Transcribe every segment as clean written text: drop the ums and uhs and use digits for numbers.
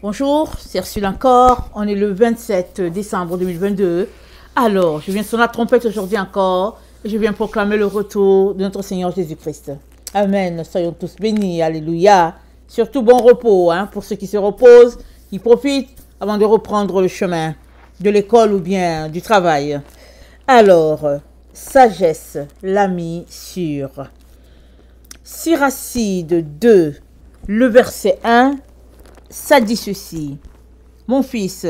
Bonjour, c'est Ursule encore. On est le 27 décembre 2022. Alors, je viens sonner la trompette aujourd'hui encore et je viens proclamer le retour de notre Seigneur Jésus-Christ. Amen. Soyons tous bénis. Alléluia. Surtout bon repos pour ceux qui se reposent, qui profitent avant de reprendre le chemin de l'école ou bien du travail. Alors, sagesse, l'ami sûr. Siracide 2, le verset 1. Ça dit ceci: mon fils,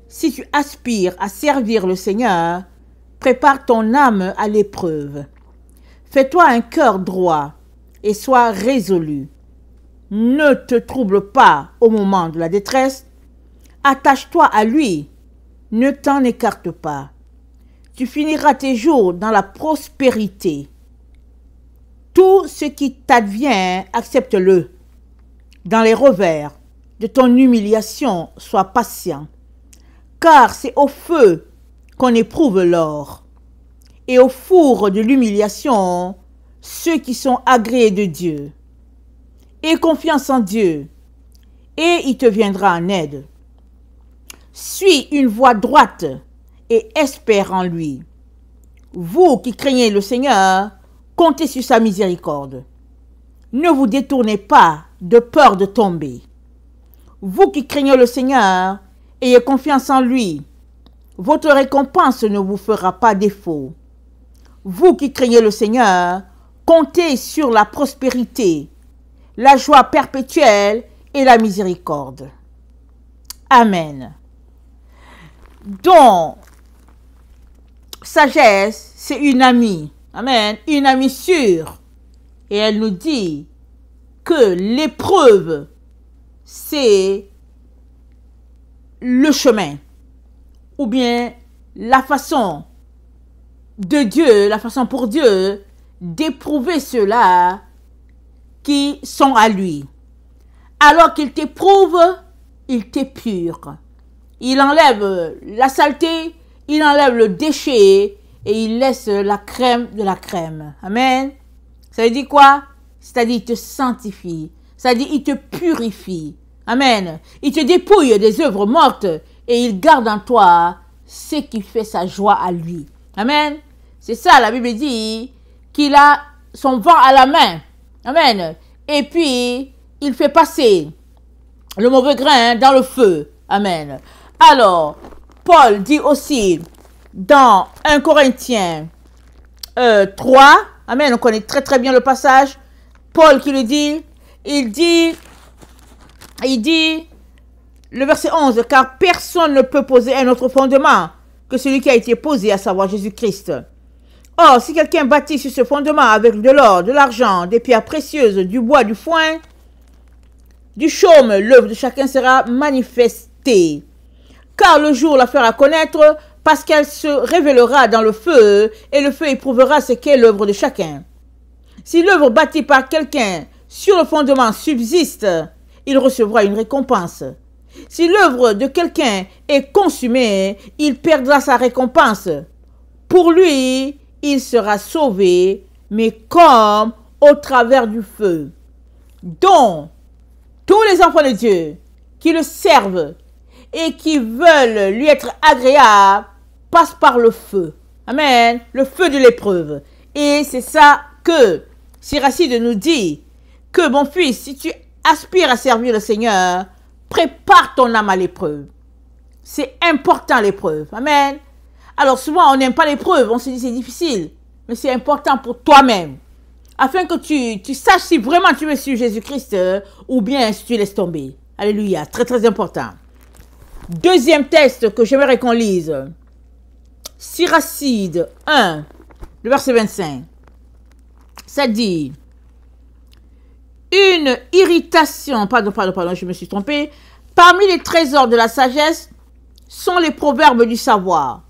si tu aspires à servir le Seigneur, prépare ton âme à l'épreuve. Fais-toi un cœur droit et sois résolu. Ne te trouble pas au moment de la détresse. Attache-toi à lui, ne t'en écarte pas. Tu finiras tes jours dans la prospérité. Tout ce qui t'advient, accepte-le. Dans les revers de ton humiliation, sois patient, car c'est au feu qu'on éprouve l'or, et au four de l'humiliation, ceux qui sont agréés de Dieu. Aie confiance en Dieu, et il te viendra en aide. Suis une voie droite et espère en lui. Vous qui craignez le Seigneur, comptez sur sa miséricorde. Ne vous détournez pas de peur de tomber. Vous qui craignez le Seigneur, ayez confiance en lui. Votre récompense ne vous fera pas défaut. Vous qui craignez le Seigneur, comptez sur la prospérité, la joie perpétuelle et la miséricorde. Amen. Donc, sagesse, c'est une amie. Amen. Une amie sûre. Et elle nous dit que l'épreuve, c'est le chemin, ou bien la façon de Dieu, la façon pour Dieu d'éprouver ceux-là qui sont à lui. Alors qu'il t'éprouve, il t'épure. Il enlève la saleté, il enlève le déchet et il laisse la crème de la crème. Amen. Ça veut dire quoi? C'est-à-dire il te sanctifie. C'est-à-dire il te purifie. Amen. Il te dépouille des œuvres mortes et il garde en toi ce qui fait sa joie à lui. Amen. C'est ça, la Bible dit qu'il a son vent à la main. Amen. Et puis, il fait passer le mauvais grain dans le feu. Amen. Alors, Paul dit aussi dans 1 Corinthiens 3, amen, on connaît très très bien le passage, Paul qui le dit, il dit, le verset 11, car personne ne peut poser un autre fondement que celui qui a été posé, à savoir Jésus-Christ. Or, si quelqu'un bâtit sur ce fondement avec de l'or, de l'argent, des pierres précieuses, du bois, du foin, du chaume, l'œuvre de chacun sera manifestée. Car le jour la fera connaître, parce qu'elle se révélera dans le feu, et le feu éprouvera ce qu'est l'œuvre de chacun. Si l'œuvre bâtie par quelqu'un sur le fondement subsiste, il recevra une récompense. Si l'œuvre de quelqu'un est consumée, il perdra sa récompense. Pour lui, il sera sauvé, mais comme au travers du feu. Donc, tous les enfants de Dieu qui le servent et qui veulent lui être agréables passent par le feu. Amen. Le feu de l'épreuve. Et c'est ça que Siracide nous dit, que mon fils, si tu aspires à servir le Seigneur, prépare ton âme à l'épreuve. C'est important l'épreuve. Amen. Alors souvent on n'aime pas l'épreuve, on se dit c'est difficile, mais c'est important pour toi-même, afin que tu saches si vraiment tu veux suivre Jésus-Christ ou bien si tu laisses tomber. Alléluia, très très important. Deuxième texte que j'aimerais qu'on lise, Siracide 1, le verset 25. Ça dit, une irritation, pardon, je me suis trompée, parmi les trésors de la sagesse sont les proverbes du savoir.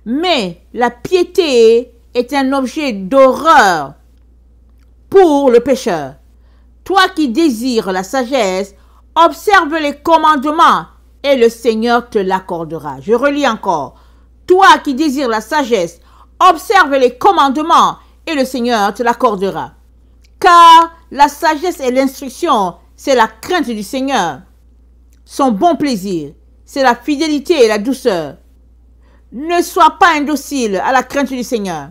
Mais la piété est un objet d'horreur pour le pécheur. Toi qui désires la sagesse, observe les commandements et le Seigneur te l'accordera. Je relis encore. Toi qui désires la sagesse, observe les commandements et le Seigneur te l'accordera. Car la sagesse et l'instruction, c'est la crainte du Seigneur. Son bon plaisir, c'est la fidélité et la douceur. Ne sois pas indocile à la crainte du Seigneur.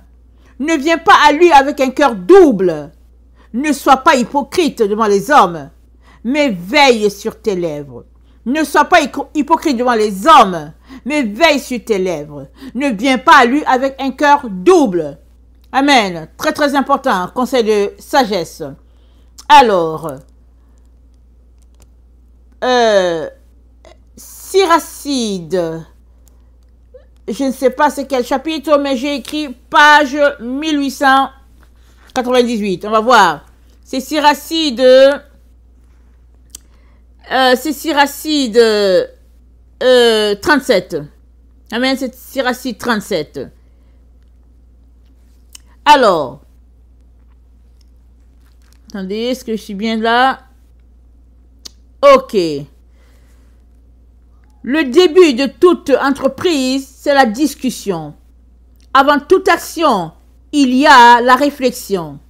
Ne viens pas à lui avec un cœur double. Ne sois pas hypocrite devant les hommes, mais veille sur tes lèvres. Ne sois pas hypocrite devant les hommes, mais veille sur tes lèvres. Ne viens pas à lui avec un cœur double. Amen. Très très important, conseil de sagesse. Alors, Siracide, je ne sais pas c'est quel chapitre, mais j'ai écrit page 1898. On va voir. C'est Siracide. C'est Siracide 37. Amen, c'est Siracide 37. Alors, attendez, est-ce que je suis bien là? Ok. Le début de toute entreprise, c'est la discussion. Avant toute action, il y a la réflexion.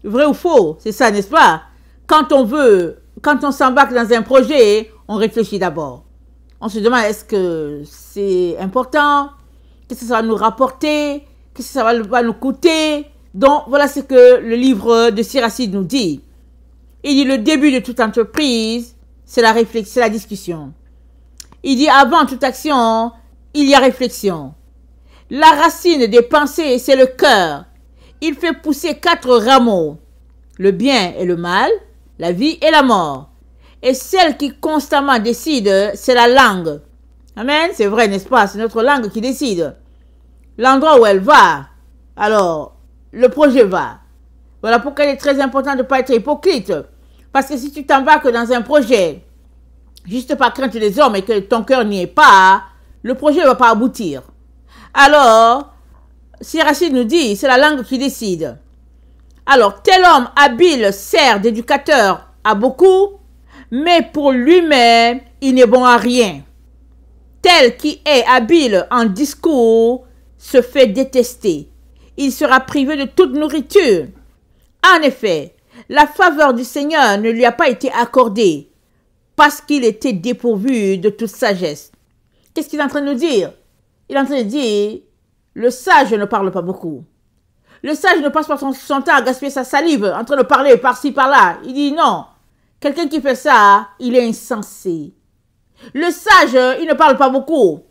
Vrai ou faux? C'est ça, n'est-ce pas? Quand on s'embarque dans un projet, on réfléchit d'abord. On se demande, est-ce que c'est important? Qu'est-ce que ça va nous rapporter? Qu'est-ce que ça va nous coûter? Donc, voilà ce que le livre de Siracide nous dit. Il dit, le début de toute entreprise, c'est la réflexion, c'est la discussion. Il dit, avant toute action, il y a réflexion. La racine des pensées, c'est le cœur. Il fait pousser 4 rameaux. Le bien et le mal, la vie et la mort. Et celle qui constamment décide, c'est la langue. Amen, c'est vrai, n'est-ce pas? C'est notre langue qui décide. L'endroit où elle va, alors, le projet va. Voilà pourquoi il est très important de ne pas être hypocrite. Parce que si tu t'embarques dans un projet, juste par crainte des hommes et que ton cœur n'y est pas, le projet ne va pas aboutir. Alors, Siracide nous dit, c'est la langue qui décide. Alors, tel homme habile sert d'éducateur à beaucoup, mais pour lui-même, il n'est bon à rien. Tel qui est habile en discours se fait détester. Il sera privé de toute nourriture. En effet, la faveur du Seigneur ne lui a pas été accordée parce qu'il était dépourvu de toute sagesse. Qu'est-ce qu'il est en train de nous dire? Il est en train de dire, le sage ne parle pas beaucoup. Le sage ne passe pas son temps à gaspiller sa salive en train de parler par-ci, par-là. Il dit non. Quelqu'un qui fait ça, il est insensé. Le sage, il ne parle pas beaucoup.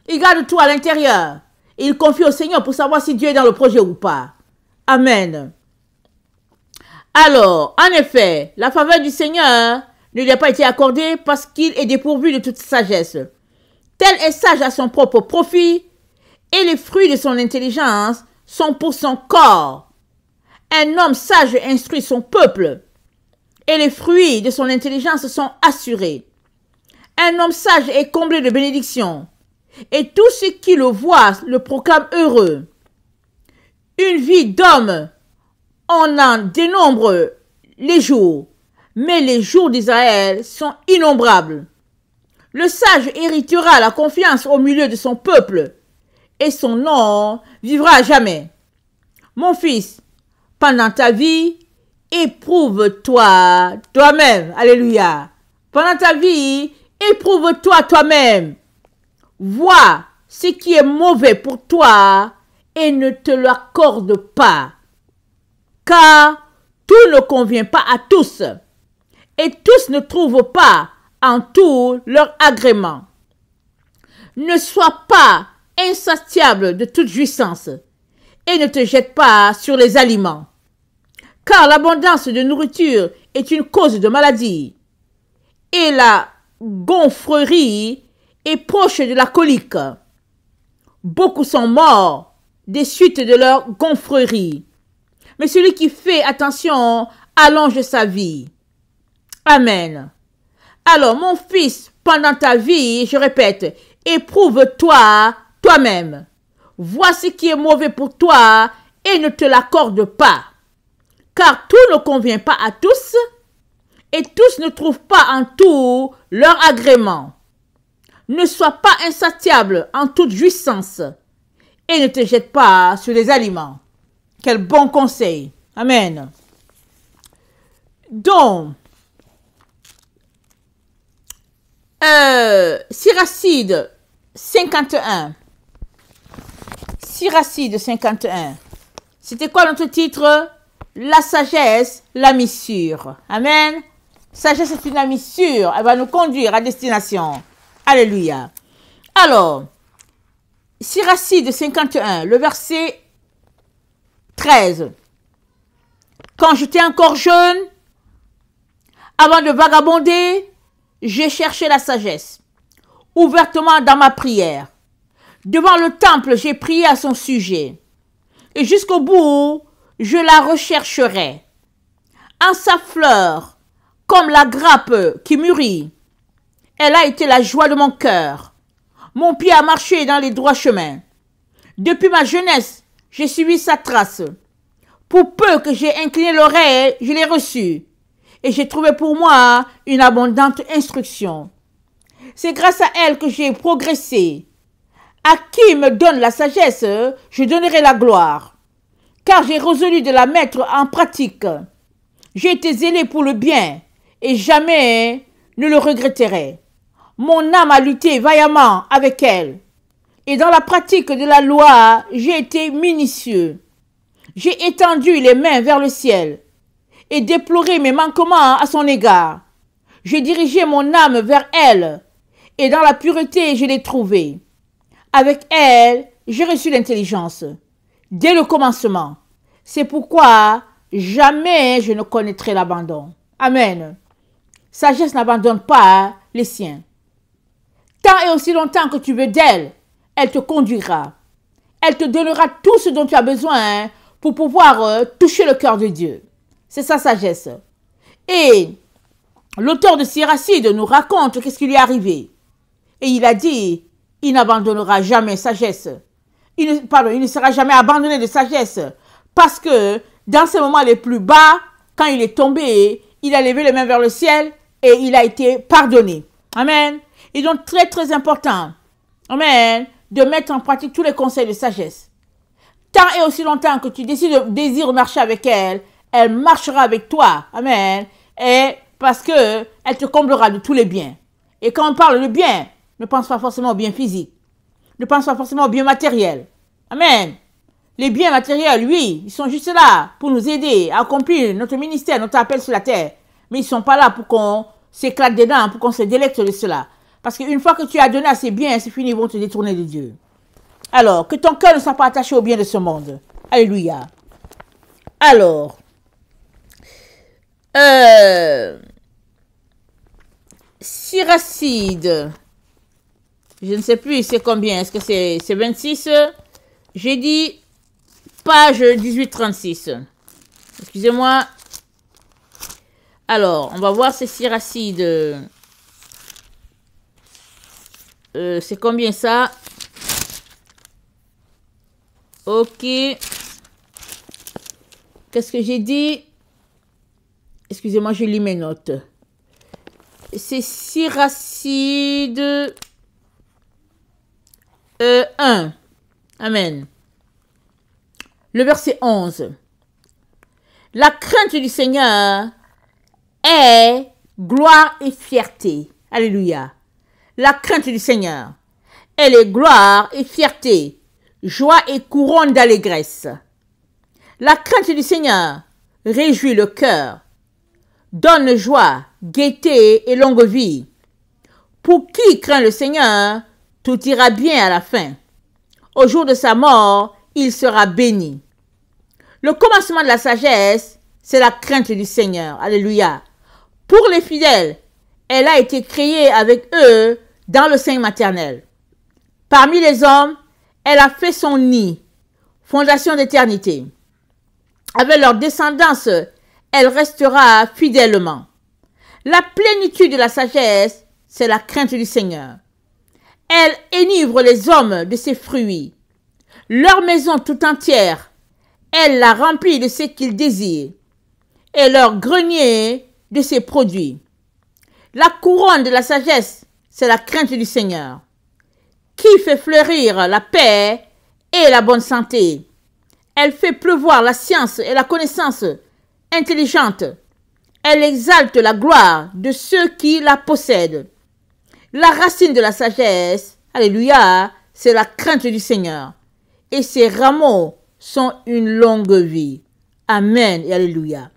Il garde tout à l'intérieur. Il confie au Seigneur pour savoir si Dieu est dans le projet ou pas. Amen. Alors, en effet, la faveur du Seigneur ne lui a pas été accordée parce qu'il est dépourvu de toute sagesse. Tel est sage à son propre profit et les fruits de son intelligence sont pour son corps. Un homme sage instruit son peuple et les fruits de son intelligence sont assurés. Un homme sage est comblé de bénédictions et tous ceux qui le voient le proclament heureux. Une vie d'homme, on en dénombre les jours, mais les jours d'Israël sont innombrables. Le sage héritera la confiance au milieu de son peuple et son nom vivra à jamais. Mon fils, pendant ta vie, éprouve-toi toi-même. Alléluia. Pendant ta vie, éprouve-toi toi-même. Vois ce qui est mauvais pour toi et ne te l'accorde pas. Car tout ne convient pas à tous et tous ne trouvent pas en tout leur agrément. Ne sois pas insatiable de toute jouissance et ne te jette pas sur les aliments. Car l'abondance de nourriture est une cause de maladie et la gonfrerie est proche de la colique. Beaucoup sont morts des suites de leur gonfrerie. Mais celui qui fait attention allonge sa vie. Amen. Alors, mon fils, pendant ta vie, je répète, éprouve-toi toi-même. Vois ce qui est mauvais pour toi et ne te l'accorde pas. Car tout ne convient pas à tous et tous ne trouvent pas en tout leur agrément. Ne sois pas insatiable en toute jouissance et ne te jette pas sur les aliments. Quel bon conseil. Amen. Donc, Siracide 51. Siracide 51. C'était quoi notre titre? La sagesse, l'ami sûr. Amen. Sagesse est une amie sûre. Elle va nous conduire à destination. Alléluia. Alors, Siracide 51, le verset 13. Quand j'étais encore jeune, avant de vagabonder, j'ai cherché la sagesse, ouvertement dans ma prière. Devant le temple, j'ai prié à son sujet. Et jusqu'au bout, je la rechercherai. En sa fleur, comme la grappe qui mûrit, elle a été la joie de mon cœur. Mon pied a marché dans les droits chemins. Depuis ma jeunesse, j'ai suivi sa trace. Pour peu que j'ai incliné l'oreille, je l'ai reçue. Et j'ai trouvé pour moi une abondante instruction. C'est grâce à elle que j'ai progressé. À qui me donne la sagesse, je donnerai la gloire. Car j'ai résolu de la mettre en pratique. J'ai été zélé pour le bien et jamais ne le regretterai. Mon âme a lutté vaillamment avec elle. Et dans la pratique de la loi, j'ai été minutieux. J'ai étendu les mains vers le ciel et déploré mes manquements à son égard. J'ai dirigé mon âme vers elle et dans la pureté, je l'ai trouvée. Avec elle, j'ai reçu l'intelligence dès le commencement. C'est pourquoi jamais je ne connaîtrai l'abandon. Amen. Sagesse n'abandonne pas les siens. Tant et aussi longtemps que tu veux d'elle, elle te conduira. Elle te donnera tout ce dont tu as besoin pour pouvoir toucher le cœur de Dieu. C'est sa sagesse. Et l'auteur de Siracide nous raconte qu'est-ce qui lui est arrivé. Et il a dit, il n'abandonnera jamais sagesse. Il ne sera jamais abandonné de sagesse. Parce que dans ces moments les plus bas, quand il est tombé, il a levé les mains vers le ciel et il a été pardonné. Amen. Et donc très très important, amen, de mettre en pratique tous les conseils de sagesse. Tant et aussi longtemps que tu désires marcher avec elle, elle marchera avec toi. Amen. Et parce que elle te comblera de tous les biens. Et quand on parle de bien, ne pense pas forcément au bien physique. Ne pense pas forcément au bien matériel. Amen. Les biens matériels, oui, ils sont juste là pour nous aider à accomplir notre ministère, notre appel sur la terre. Mais ils ne sont pas là pour qu'on s'éclate dedans, pour qu'on se délecte de cela. Parce qu'une fois que tu as donné à ces biens, c'est fini, ils vont te détourner de Dieu. Alors, que ton cœur ne soit pas attaché aux biens de ce monde. Alléluia. Alors, Siracide, je ne sais plus c'est combien, est-ce que c'est 26? J'ai dit page 1836. Excusez-moi. Alors, on va voir ces Siracide. C'est combien ça? Ok. Qu'est-ce que j'ai dit? Excusez-moi, je lis mes notes. C'est Siracide 1. Amen. Le verset 11. La crainte du Seigneur est gloire et fierté. Alléluia. La crainte du Seigneur, elle est gloire et fierté, joie et couronne d'allégresse. La crainte du Seigneur réjouit le cœur, donne joie, gaieté et longue vie. Pour qui craint le Seigneur, tout ira bien à la fin. Au jour de sa mort, il sera béni. Le commencement de la sagesse, c'est la crainte du Seigneur. Alléluia. Pour les fidèles, elle a été créée avec eux dans le sein maternel. Parmi les hommes, elle a fait son nid, fondation d'éternité. Avec leur descendance, elle restera fidèlement. La plénitude de la sagesse, c'est la crainte du Seigneur. Elle enivre les hommes de ses fruits. Leur maison tout entière, elle la remplit de ce qu'ils désirent, et leur grenier de ses produits. La couronne de la sagesse, c'est la crainte du Seigneur, qui fait fleurir la paix et la bonne santé. Elle fait pleuvoir la science et la connaissance intelligente. Elle exalte la gloire de ceux qui la possèdent. La racine de la sagesse, alléluia, c'est la crainte du Seigneur. Et ses rameaux sont une longue vie. Amen et alléluia.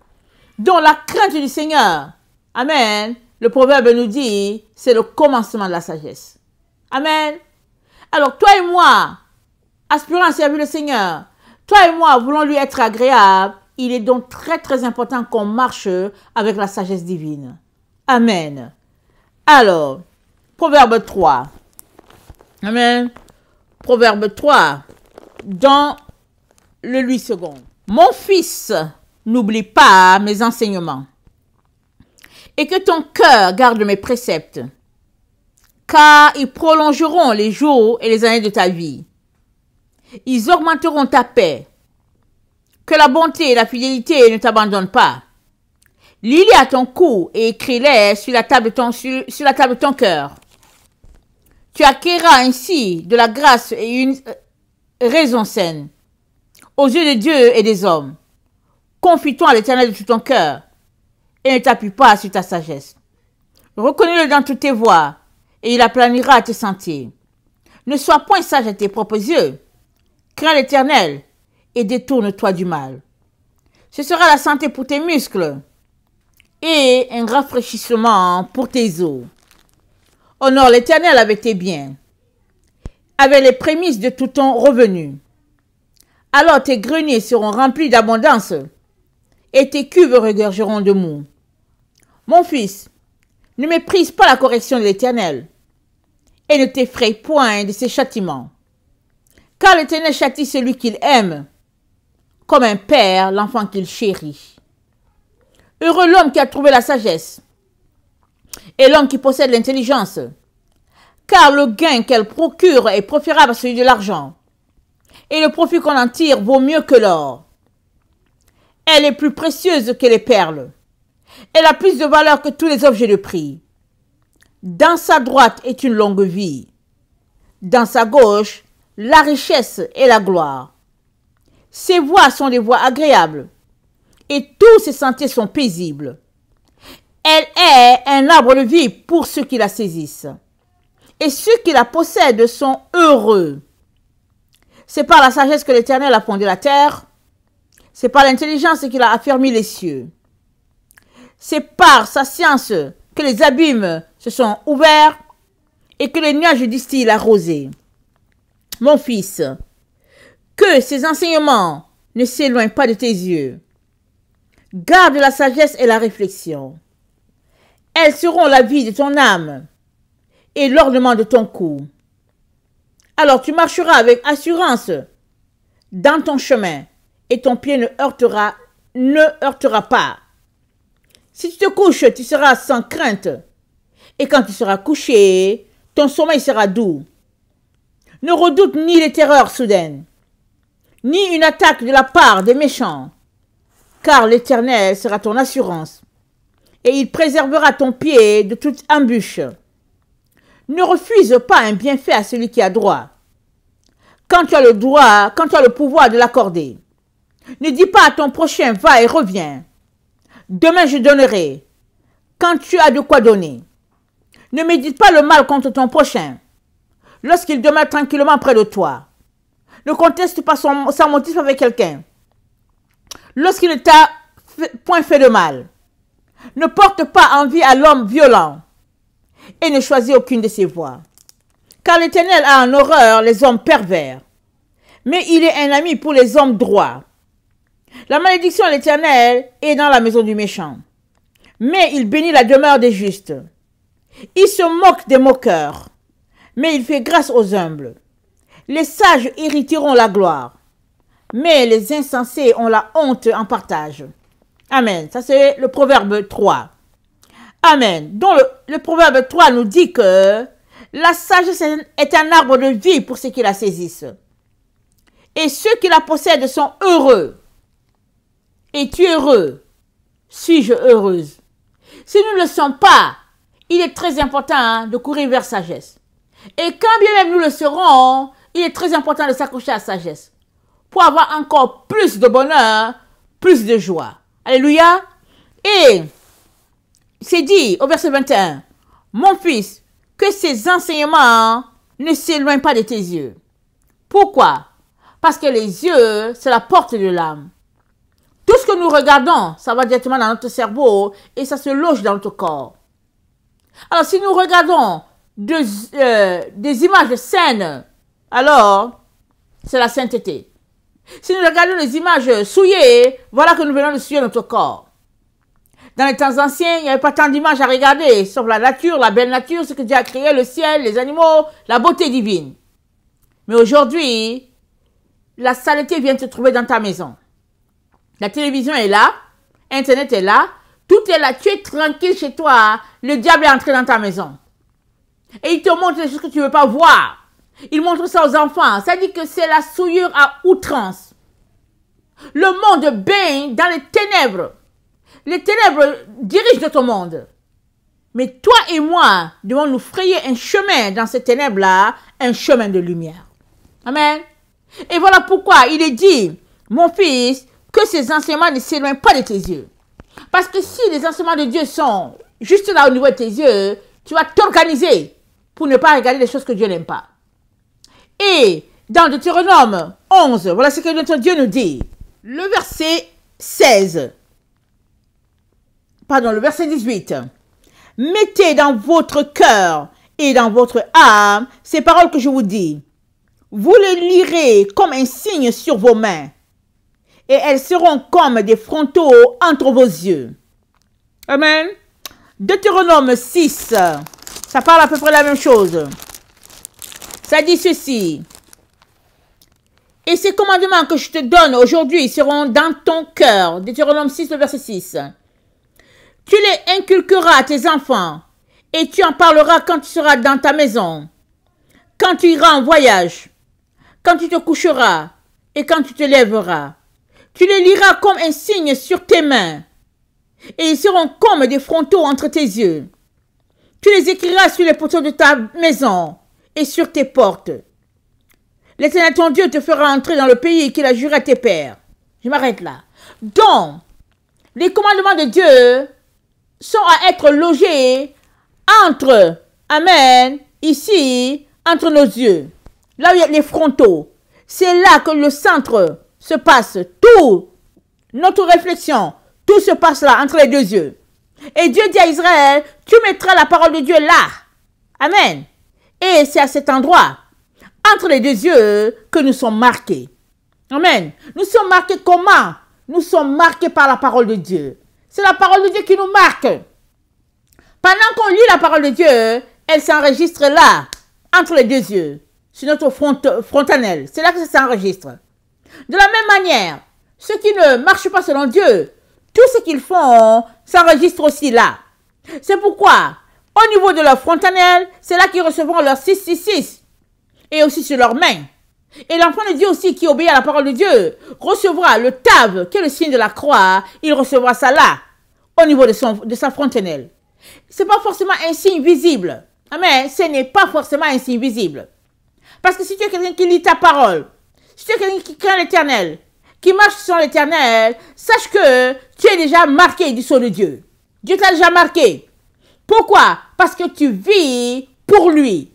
Donc la crainte du Seigneur, amen, le proverbe nous dit, c'est le commencement de la sagesse. Amen. Alors toi et moi, aspirant à servir le Seigneur, toi et moi voulons lui être agréable, il est donc très très important qu'on marche avec la sagesse divine. Amen. Alors, Proverbe 3. Amen. Proverbe 3, dans le 8 secondes. Mon fils, n'oublie pas mes enseignements et que ton cœur garde mes préceptes, car ils prolongeront les jours et les années de ta vie. Ils augmenteront ta paix. Que la bonté et la fidélité ne t'abandonnent pas. Lis-les à ton cou et écris-les sur la table de ton cœur. Tu acquerras ainsi de la grâce et une raison saine aux yeux de Dieu et des hommes. Confie-toi à l'Éternel de tout ton cœur et ne t'appuie pas sur ta sagesse. Reconnais-le dans toutes tes voies et il aplanira tes sentiers. Ne sois point sage à tes propres yeux. Crains l'Éternel et détourne-toi du mal. Ce sera la santé pour tes muscles et un rafraîchissement pour tes os. Honore l'Éternel avec tes biens, avec les prémices de tout ton revenu. Alors tes greniers seront remplis d'abondance et tes cuves regorgeront de mou. Mon fils, ne méprise pas la correction de l'Éternel et ne t'effraie point de ses châtiments. Car l'Éternel châtie celui qu'il aime, comme un père l'enfant qu'il chérit. Heureux l'homme qui a trouvé la sagesse et l'homme qui possède l'intelligence, car le gain qu'elle procure est préférable à celui de l'argent, et le profit qu'on en tire vaut mieux que l'or. Elle est plus précieuse que les perles. Elle a plus de valeur que tous les objets de prix. Dans sa droite est une longue vie. Dans sa gauche, la richesse et la gloire. Ses voies sont des voies agréables, et tous ses sentiers sont paisibles. Elle est un arbre de vie pour ceux qui la saisissent, et ceux qui la possèdent sont heureux. C'est par la sagesse que l'Éternel a fondé la terre, c'est par l'intelligence qu'il a affermi les cieux. C'est par sa science que les abîmes se sont ouverts et que les nuages distillent la rosée. Mon fils, que ces enseignements ne s'éloignent pas de tes yeux. Garde la sagesse et la réflexion. Elles seront la vie de ton âme et l'ornement de ton cou. Alors tu marcheras avec assurance dans ton chemin et ton pied ne heurtera pas. Si tu te couches, tu seras sans crainte. Et quand tu seras couché, ton sommeil sera doux. Ne redoute ni les terreurs soudaines, ni une attaque de la part des méchants, car l'Éternel sera ton assurance, et il préservera ton pied de toute embûche. Ne refuse pas un bienfait à celui qui a droit, quand tu as le pouvoir de l'accorder. Ne dis pas à ton prochain, va et reviens. Demain je donnerai, quand tu as de quoi donner. Ne médite pas le mal contre ton prochain, lorsqu'il demeure tranquillement près de toi. Ne conteste pas son motif avec quelqu'un, lorsqu'il ne t'a point fait de mal. Ne porte pas envie à l'homme violent, et ne choisis aucune de ses voies. Car l'Éternel a en horreur les hommes pervers, mais il est un ami pour les hommes droits. La malédiction de l'Éternel est dans la maison du méchant, mais il bénit la demeure des justes. Il se moque des moqueurs, mais il fait grâce aux humbles. Les sages hériteront la gloire, mais les insensés ont la honte en partage. Amen. Ça c'est le proverbe 3. Amen. Donc le proverbe 3 nous dit que la sagesse est un arbre de vie pour ceux qui la saisissent. Et ceux qui la possèdent sont heureux. Es-tu heureux? Suis-je heureuse? Si nous ne le sommes pas, il est très important de courir vers sagesse. Et quand bien même nous le serons, il est très important de s'accrocher à la sagesse pour avoir encore plus de bonheur, plus de joie. Alléluia. Et c'est dit au verset 21, mon fils, que que ces enseignements ne s'éloignent pas de tes yeux. Pourquoi? Parce que les yeux, c'est la porte de l'âme. Tout ce que nous regardons, ça va directement dans notre cerveau et ça se loge dans notre corps. Alors, si nous regardons des images saines, alors, c'est la sainteté. Si nous regardons des images souillées, voilà que nous venons de souiller notre corps. Dans les temps anciens, il n'y avait pas tant d'images à regarder, sauf la nature, la belle nature, ce que Dieu a créé, le ciel, les animaux, la beauté divine. Mais aujourd'hui, la saleté vient te trouver dans ta maison. La télévision est là, Internet est là, tout est là, tu es tranquille chez toi, le diable est entré dans ta maison. Et il te montre des choses que tu ne veux pas voir. Il montre ça aux enfants. Ça dit que c'est la souillure à outrance. Le monde baigne dans les ténèbres. Les ténèbres dirigent notre monde. Mais toi et moi devons nous frayer un chemin dans ces ténèbres-là, un chemin de lumière. Amen. Et voilà pourquoi il est dit, mon fils, que ces enseignements ne s'éloignent pas de tes yeux. Parce que si les enseignements de Dieu sont juste là au niveau de tes yeux, tu vas t'organiser pour ne pas regarder les choses que Dieu n'aime pas. Et dans Deutéronome 11, voilà ce que notre Dieu nous dit. Le verset 16. Pardon, le verset 18. Mettez dans votre cœur et dans votre âme ces paroles que je vous dis. Vous les lirez comme un signe sur vos mains. Et elles seront comme des frontaux entre vos yeux. Amen. Deutéronome 6. Ça parle à peu près la même chose. Ça dit ceci. Et ces commandements que je te donne aujourd'hui seront dans ton cœur. Deutéronome 6, le verset 6. Tu les inculqueras à tes enfants et tu en parleras quand tu seras dans ta maison, quand tu iras en voyage, quand tu te coucheras et quand tu te lèveras. Tu les liras comme un signe sur tes mains et ils seront comme des frontaux entre tes yeux. Tu les écriras sur les poteaux de ta maison et sur tes portes. L'Éternel ton Dieu te fera entrer dans le pays qu'il a juré à tes pères. Je m'arrête là. Donc, les commandements de Dieu sont à être logés entre, amen, ici, entre nos yeux. Là où il y a les frontaux. C'est là que le centre se passe. Tout, notre réflexion, tout se passe là, entre les deux yeux. Et Dieu dit à Israël, tu mettras la parole de Dieu là. Amen. Et c'est à cet endroit, entre les deux yeux, que nous sommes marqués. Amen. Nous sommes marqués comment? Nous sommes marqués par la parole de Dieu. C'est la parole de Dieu qui nous marque. Pendant qu'on lit la parole de Dieu, elle s'enregistre là, entre les deux yeux, sur notre frontanelle. C'est là que ça s'enregistre. De la même manière, ceux qui ne marchent pas selon Dieu, tout ce qu'ils font s'enregistre aussi là. C'est pourquoi, au niveau de leur frontanelle, c'est là qu'ils recevront leur 666 et aussi sur leurs mains. Et l'enfant de Dieu aussi qui obéit à la parole de Dieu recevra le tav, qui est le signe de la croix, il recevra ça là, au niveau de sa frontanelle. Ce n'est pas forcément un signe visible. Amen. Ce n'est pas forcément un signe visible. Parce que si tu es quelqu'un qui lit ta parole, si tu es quelqu'un qui craint l'Éternel, qui marche sur l'Éternel, sache que tu es déjà marqué du sceau de Dieu. Dieu t'a déjà marqué. Pourquoi? Parce que tu vis pour lui.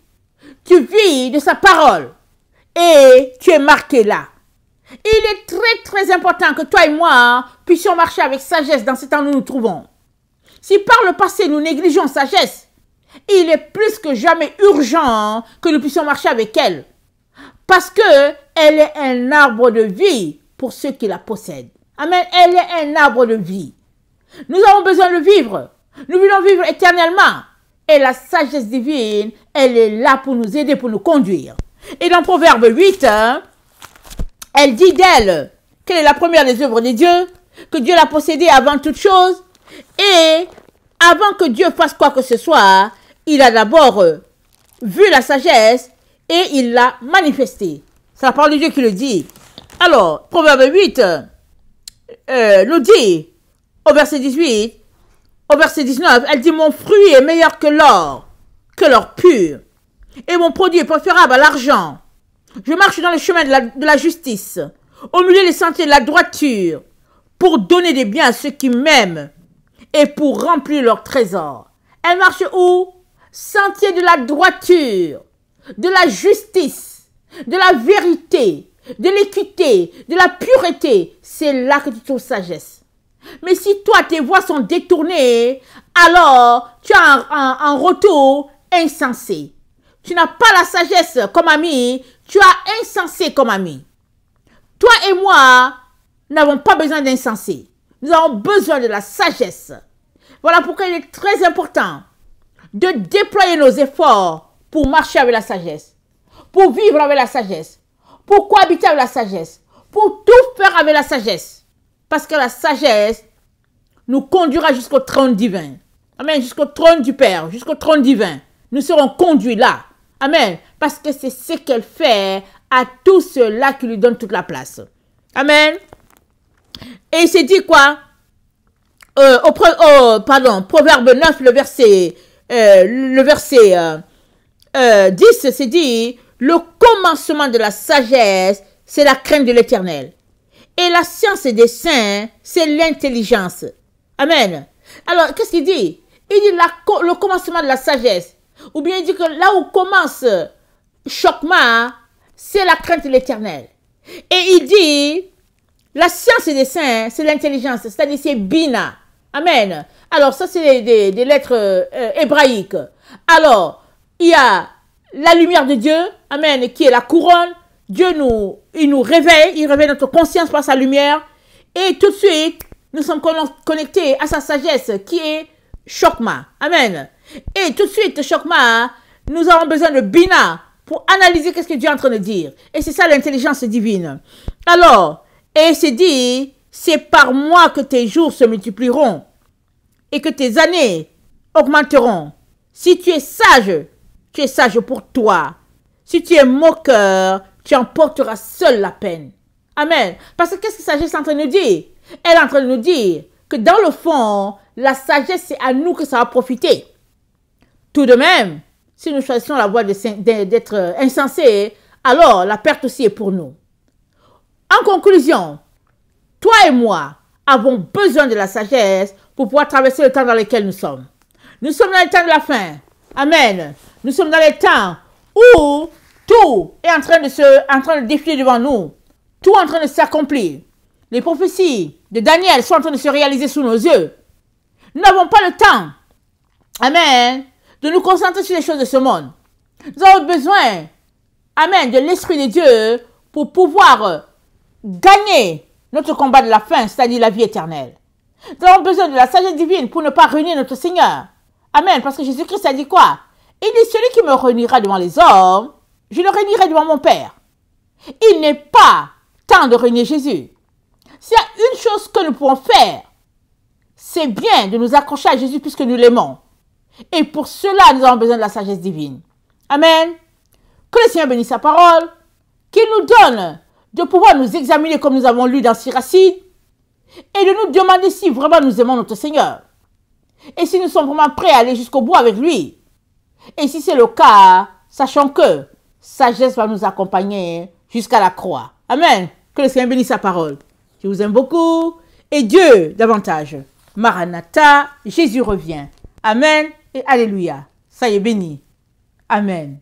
Tu vis de sa parole. Et tu es marqué là. Il est très très important que toi et moi puissions marcher avec sagesse dans ce temps où nous nous trouvons. Si par le passé nous négligeons sagesse, il est plus que jamais urgent que nous puissions marcher avec elle. Parce que elle est un arbre de vie pour ceux qui la possèdent. Amen. Elle est un arbre de vie. Nous avons besoin de vivre. Nous voulons vivre éternellement. Et la sagesse divine, elle est là pour nous aider, pour nous conduire. Et dans Proverbe 8, elle dit d'elle qu'elle est la première des œuvres de Dieu, que Dieu l'a possédée avant toute chose. Et avant que Dieu fasse quoi que ce soit, il a d'abord vu la sagesse et il l'a manifestée. C'est la parole de Dieu qui le dit. Alors, Proverbe 8 nous dit, au verset 18, au verset 19, elle dit, mon fruit est meilleur que l'or pur, et mon produit est préférable à l'argent. Je marche dans le chemin de la justice, au milieu des sentiers de la droiture, pour donner des biens à ceux qui m'aiment, et pour remplir leur trésor. Elle marche où? sentier de la droiture, de la justice, de la vérité, de l'équité, de la pureté, c'est là que tu trouves sagesse. Mais si toi, tes voies sont détournées, alors tu as un retour insensé. Tu n'as pas la sagesse comme ami, tu as insensé comme ami. Toi et moi n'avons pas besoin d'insensé. Nous avons besoin de la sagesse. Voilà pourquoi il est très important de déployer nos efforts pour marcher avec la sagesse, pour vivre avec la sagesse, pour cohabiter avec la sagesse, pour tout faire avec la sagesse. Parce que la sagesse nous conduira jusqu'au trône divin. Amen. Jusqu'au trône du Père, jusqu'au trône divin. Nous serons conduits là. Amen. Parce que c'est ce qu'elle fait à tous ceux-là qui lui donnent toute la place. Amen. Et il s'est dit quoi? Proverbe 9, le verset 10, c'est dit, le commencement de la sagesse, c'est la crainte de l'Éternel. Et la science des saints, c'est l'intelligence. Amen. Alors, qu'est-ce qu'il dit? Il dit le commencement de la sagesse. Ou bien il dit que là où commence choquement, c'est la crainte de l'Éternel. Et il dit, la science des saints, c'est l'intelligence, c'est-à-dire c'est Bina. Amen. Alors, ça, c'est des lettres hébraïques. Alors, il y a la lumière de Dieu, amen, qui est la couronne. Dieu il nous réveille, il réveille notre conscience par sa lumière. Et tout de suite, nous sommes connectés à sa sagesse qui est Chokma. Amen. Et tout de suite, Chokma, nous avons besoin de Bina pour analyser qu'est-ce que Dieu est en train de dire. Et c'est ça l'intelligence divine. Alors, et c'est dit, c'est par moi que tes jours se multiplieront et que tes années augmenteront. Si tu es sage pour toi. Si tu es moqueur, tu emporteras seul la peine. Amen. Parce que qu'est-ce que sagesse est en train de nous dire? Elle est en train de nous dire que dans le fond, la sagesse, c'est à nous que ça va profiter. Tout de même, si nous choisissons la voie d'être insensés, alors la perte aussi est pour nous. En conclusion, toi et moi avons besoin de la sagesse pour pouvoir traverser le temps dans lequel nous sommes. Nous sommes dans le temps de la fin. Amen. Nous sommes dans les temps où tout est en train de défiler devant nous. Tout est en train de s'accomplir. Les prophéties de Daniel sont en train de se réaliser sous nos yeux. Nous n'avons pas le temps, amen, de nous concentrer sur les choses de ce monde. Nous avons besoin, amen, de l'Esprit de Dieu pour pouvoir gagner notre combat de la fin, c'est-à-dire la vie éternelle. Nous avons besoin de la sagesse divine pour ne pas réunir notre Seigneur. Amen, parce que Jésus-Christ a dit quoi? Il dit, celui qui me réunira devant les hommes, je le réunirai devant mon Père. Il n'est pas temps de réunir Jésus. S'il y a une chose que nous pouvons faire, c'est bien de nous accrocher à Jésus puisque nous l'aimons. Et pour cela, nous avons besoin de la sagesse divine. Amen. Que le Seigneur bénisse sa parole, qu'il nous donne de pouvoir nous examiner comme nous avons lu dans Siracide et de nous demander si vraiment nous aimons notre Seigneur. Et si nous sommes vraiment prêts à aller jusqu'au bout avec lui. Et si c'est le cas, sachant que sagesse va nous accompagner jusqu'à la croix. Amen. Que le Seigneur bénisse sa parole. Je vous aime beaucoup. Et Dieu davantage. Maranatha, Jésus revient. Amen et alléluia. Ça y est béni. Amen.